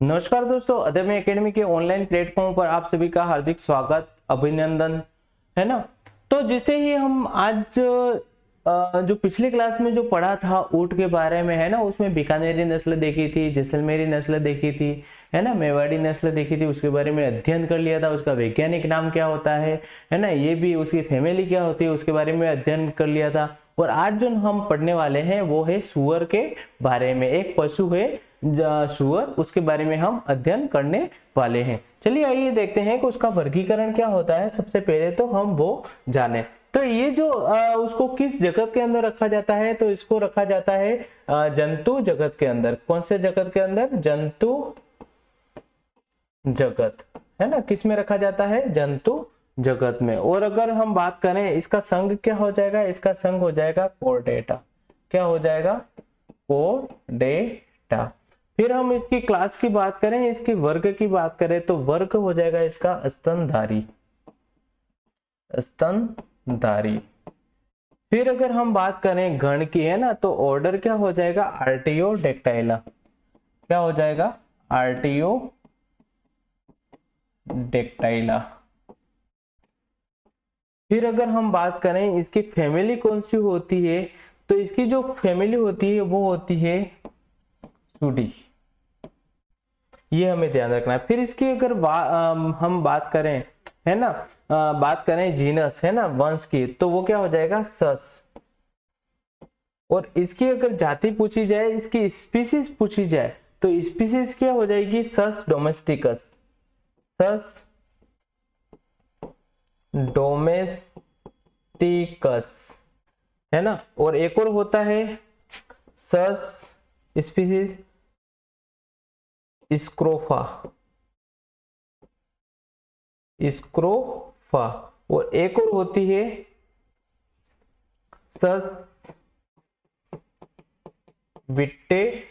नमस्कार दोस्तों, अदम्य एकेडमी के ऑनलाइन प्लेटफॉर्म पर आप सभी का हार्दिक स्वागत अभिनंदन है ना। तो जैसे ही हम आज जो पिछली क्लास में जो पढ़ा था ऊंट के बारे में है ना, उसमें बीकानेरी नस्ल देखी थी, जैसलमेरी नस्ल देखी थी है ना, मेवाड़ी नस्ल देखी थी, उसके बारे में अध्ययन कर लिया था, उसका वैज्ञानिक नाम क्या होता है ना, ये भी उसकी फैमिली क्या होती है उसके बारे में अध्ययन कर लिया था। और आज जो हम पढ़ने वाले हैं वो है सुअर के बारे में। एक पशु है सुअर, उसके बारे में हम अध्ययन करने वाले हैं। चलिए आइए देखते हैं कि उसका वर्गीकरण क्या होता है। सबसे पहले तो हम वो जाने। तो ये जो उसको किस जगत के अंदर रखा जाता है, तो इसको रखा जाता है जंतु जगत के अंदर। कौन से जगत के अंदर? जंतु जगत है ना। किस में रखा जाता है? जंतु जगत में। और अगर हम बात करें इसका संघ क्या हो जाएगा? इसका संघ हो जाएगा कोर्डेटा। क्या हो जाएगा? कोर्डेटा। फिर हम इसकी क्लास की बात करें, इसकी वर्ग की बात करें, तो वर्ग हो जाएगा इसका स्तनधारी। स्तनधारी। फिर अगर हम बात करें गण की है ना, तो ऑर्डर क्या हो जाएगा? आर्टियोडेक्टाइला। क्या हो जाएगा? आर्टियोडेक्टाइला। फिर अगर हम बात करें इसकी फैमिली कौन सी होती है, तो इसकी जो फैमिली होती है वो होती है सुडी। ये हमें ध्यान रखना है। फिर इसकी अगर हम बात करें है ना, बात करें जीनस है ना, वंश की, तो वो क्या हो जाएगा? सस। और इसकी अगर जाति पूछी जाए, इसकी स्पीसीज पूछी जाए, तो स्पीसीज क्या हो जाएगी? सस डोमेस्टिकस। सस डोमेस्टिकस है ना। और एक और होता है सस स्पीसीज स्क्रोफा। स्क्रोफा। और एक और होती है सस विट्टेटस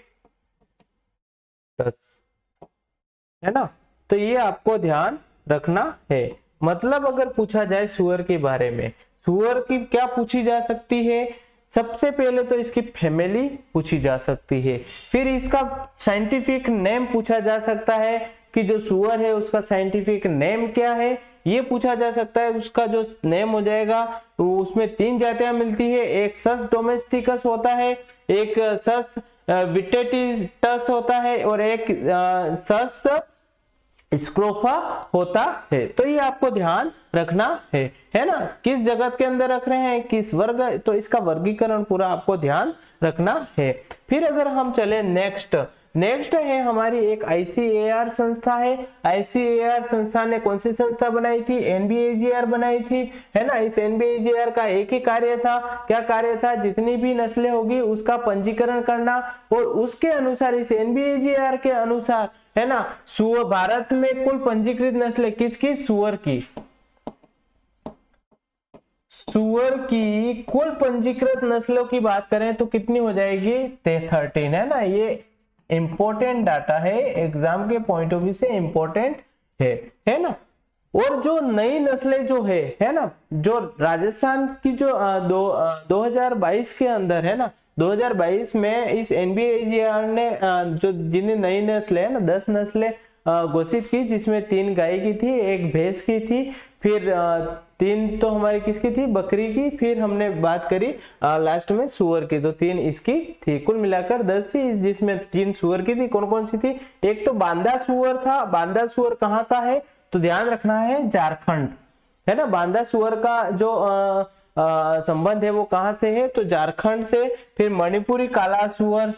है ना। तो ये आपको ध्यान रखना है। मतलब अगर पूछा जाए सुअर के बारे में, सुअर की क्या पूछी जा सकती है? सबसे पहले तो इसकी फैमिली पूछी जा सकती है। फिर इसका साइंटिफिक नेम पूछा जा सकता है कि जो सुअर है उसका साइंटिफिक नेम क्या है, ये पूछा जा सकता है। उसका जो नेम हो जाएगा तो उसमें 3 जातियां मिलती है। एक सस डोमेस्टिकस होता है, एक सस विटेटिटस होता है, और एक सस स्क्रोफा होता है। तो ये आपको ध्यान रखना है ना। किस जगत के अंदर रख रहे हैं, किस वर्ग, तो इसका वर्गीकरण पूरा आपको ध्यान रखना है। फिर अगर हम चले नेक्स्ट है हमारी एक आईसीएआर संस्था है। आईसीएआर संस्था ने कौन सी संस्था बनाई थी? एनबीएजीआर बनाई थी है ना। इस एनबीएजीआर का एक ही कार्य था। क्या कार्य था? जितनी भी नस्लें होगी उसका पंजीकरण करना, और उसके अनुसार, इस एनबीएजीआर के अनुसार है ना, सुअर भारत में कुल पंजीकृत नस्लें किसकी? सुअर की। सुअर की कुल पंजीकृत नस्लों की बात करें तो कितनी हो जाएगी? 13 है ना। ये इंपॉर्टेंट डाटा है, एग्जाम के पॉइंट ऑफ व्यू से इंपॉर्टेंट है ना। और जो नई नस्लें जो है ना, जो राजस्थान की जो 2022 के अंदर है ना, 2022 में इस एनबीएजीआर ने जो जिन्हें नई नस्लें है ना, 10 नस्लें घोषित की, जिसमें 3 गाय की थी, 1 भैंस की थी, फिर 3 तो हमारी किसकी थी? बकरी की। फिर हमने बात करी लास्ट में सुअर की, तो 3 इसकी थी। कुल मिलाकर 10 थी, जिसमें 3 सुअर की थी। कौन कौन सी थी? एक तो बांदा सुअर था। बांदा सुअर कहाँ का है? तो ध्यान रखना है, झारखंड है ना। बांदा सुअर का जो संबंध है वो कहाँ से है? तो झारखंड से। फिर मणिपुरी काला सुअर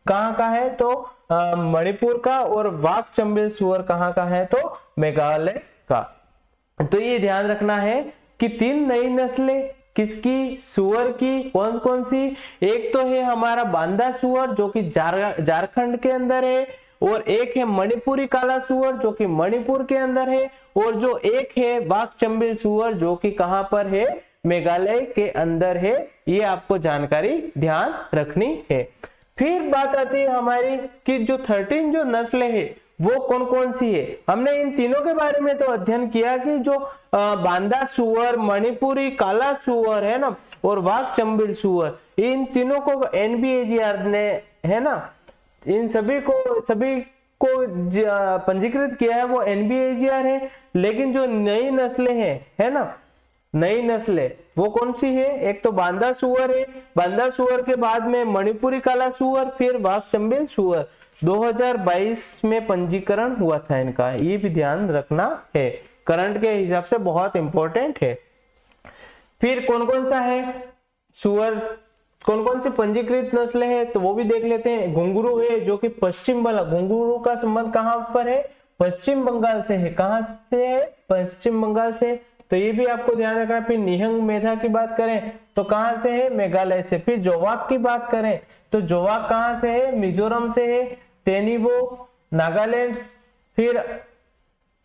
कहाँ का है? तो मणिपुर का। और वाघ चंबेल सुअर कहाँ का है? तो मेघालय का। तो ये ध्यान रखना है कि 3 नई नस्लें किसकी? सुअर की। कौन कौन सी? एक तो है हमारा बांदा सुअर जो कि झारखंड के अंदर है, और एक है मणिपुरी काला सुअर जो कि मणिपुर के अंदर है, और जो एक है वाघ चंबेल सुअर जो कि कहां पर है? मेघालय के अंदर है। ये आपको जानकारी ध्यान रखनी है। फिर बात आती है हमारी कि जो 13 जो नस्लें हैं वो कौन कौन सी है। हमने इन तीनों के बारे में तो अध्ययन किया कि जो बांदा सुअर, मणिपुरी काला सुअर है ना, और वाघ चंबेल सुअर, इन तीनों को एनबीएजीआर ने है ना, इन सभी को पंजीकृत किया है वो NBAGR है, लेकिन जो नई नस्लें हैं, है ना, नई नस्लें वो कौन सी है? एक तो बांदा सुअर है, बांदा सुअर के बाद में मणिपुरी काला सुअर, फिर वाघ चंबेल सुअर। 2022 में पंजीकरण हुआ था इनका, ये भी ध्यान रखना है, करंट के हिसाब से बहुत इंपॉर्टेंट है। फिर कौन कौन सा है सुअर, कौन कौन सी पंजीकृत नस्लें हैं तो वो भी देख लेते हैं। घुंघरू है जो कि पश्चिम बंगाल, घुंघरू का संबंध कहां पर है? पश्चिम बंगाल से है। कहां से है? पश्चिम बंगाल से, तो ये भी आपको ध्यान रखना। फिर निहंग मेधा की बात करें तो कहां से है? मेघालय से। फिर जोवाक की बात करें तो जोवाक कहां से है? मिजोरम से है। तेनिवो नागालैंड, फिर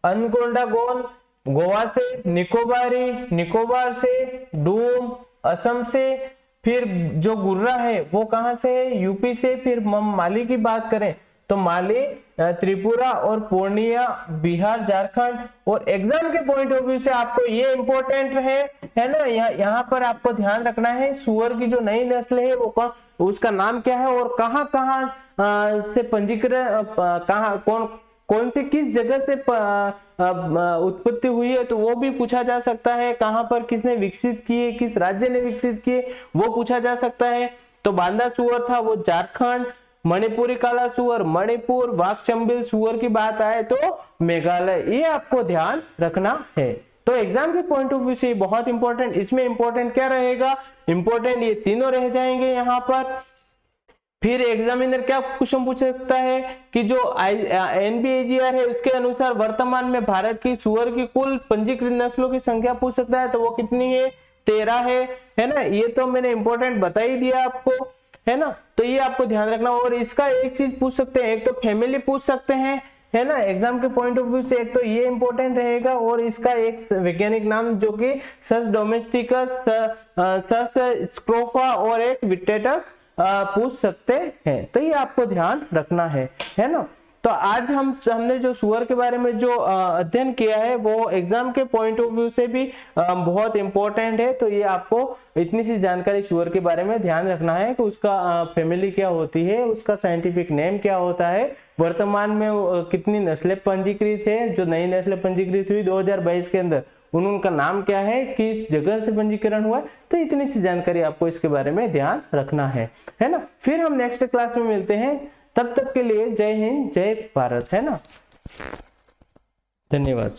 अनकोंडागोन गोवा से, निकोबारी निकोबार से, डूम असम से, फिर जो गुर्रा है वो कहां से है? यूपी से। फिर माली की बात करें तो माली, त्रिपुरा और पूर्णिया बिहार झारखंड। और एग्जाम के पॉइंट ऑफ व्यू से आपको ये इंपॉर्टेंट है ना, यहाँ पर आपको ध्यान रखना है सुअर की जो नई नस्ल है वो उसका नाम क्या है और कहां से पंजीकरण, कौन से किस जगह से उत्पत्ति हुई है तो वो भी पूछा जा सकता है। कहां पर किसने विकसित किए, किस राज्य ने विकसित किए वो पूछा जा सकता है। तो बांदा सुअर था वो झारखंड, मणिपुरी काला सुअर मणिपुर, वाघ चंबेल सुअर की बात आए तो मेघालय। ये आपको ध्यान रखना है। तो एग्जाम के पॉइंट ऑफ व्यू से बहुत इंपॉर्टेंट, इसमें इंपॉर्टेंट क्या रहेगा? इंपॉर्टेंट ये तीनों रह जाएंगे यहाँ पर। फिर एग्जामिनर क्या क्वेश्चन पूछ सकता है कि जो NBAGR है उसके अनुसार वर्तमान में भारत की सुअर की कुल पंजीकृत नस्लों की संख्या पूछ सकता है, तो वो कितनी है? 13 है ना। ये तो मैंने इंपॉर्टेंट बता ही दिया आपको, है ना। तो ये आपको ध्यान रखना। और इसका एक चीज पूछ सकते हैं, एक तो फैमिली पूछ सकते हैं, है ना, एग्जाम के पॉइंट ऑफ व्यू से। एक तो ये इंपॉर्टेंट रहेगा और इसका एक वैज्ञानिक नाम जो कि सस डोमेस्टिकस, सस स्क्रोफा और एक विटेटस पूछ सकते हैं। तो ये आपको ध्यान रखना है ना। तो आज हमने जो सुअर के बारे में जो अध्ययन किया है वो एग्जाम के पॉइंट ऑफ व्यू से भी बहुत इंपॉर्टेंट है। तो ये आपको इतनी सी जानकारी सुअर के बारे में ध्यान रखना है कि उसका फैमिली क्या होती है, उसका साइंटिफिक नेम क्या होता है, वर्तमान में कितनी नस्लें पंजीकृत है, जो नई नस्लें पंजीकृत हुई 2022 के अंदर उनका नाम क्या है, किस जगह से पंजीकरण हुआ। तो इतनी सी जानकारी आपको इसके बारे में ध्यान रखना है ना। फिर हम नेक्स्ट क्लास में मिलते हैं, तब तक के लिए जय हिंद जय भारत, है ना। धन्यवाद।